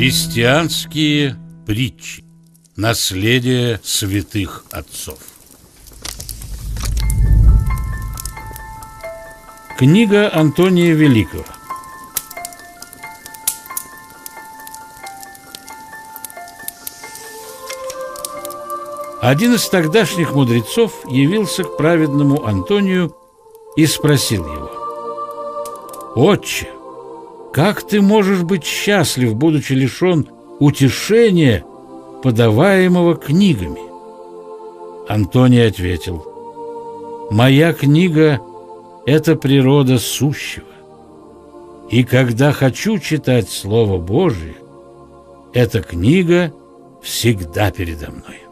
Христианские притчи. Наследие святых отцов. Книга Антония Великого. Один из тогдашних мудрецов явился к праведному Антонию и спросил его: «Отче, как ты можешь быть счастлив, будучи лишен утешения, подаваемого книгами?» Антоний ответил: «Моя книга – это природа сущего, и когда хочу читать Слово Божие, эта книга всегда передо мной».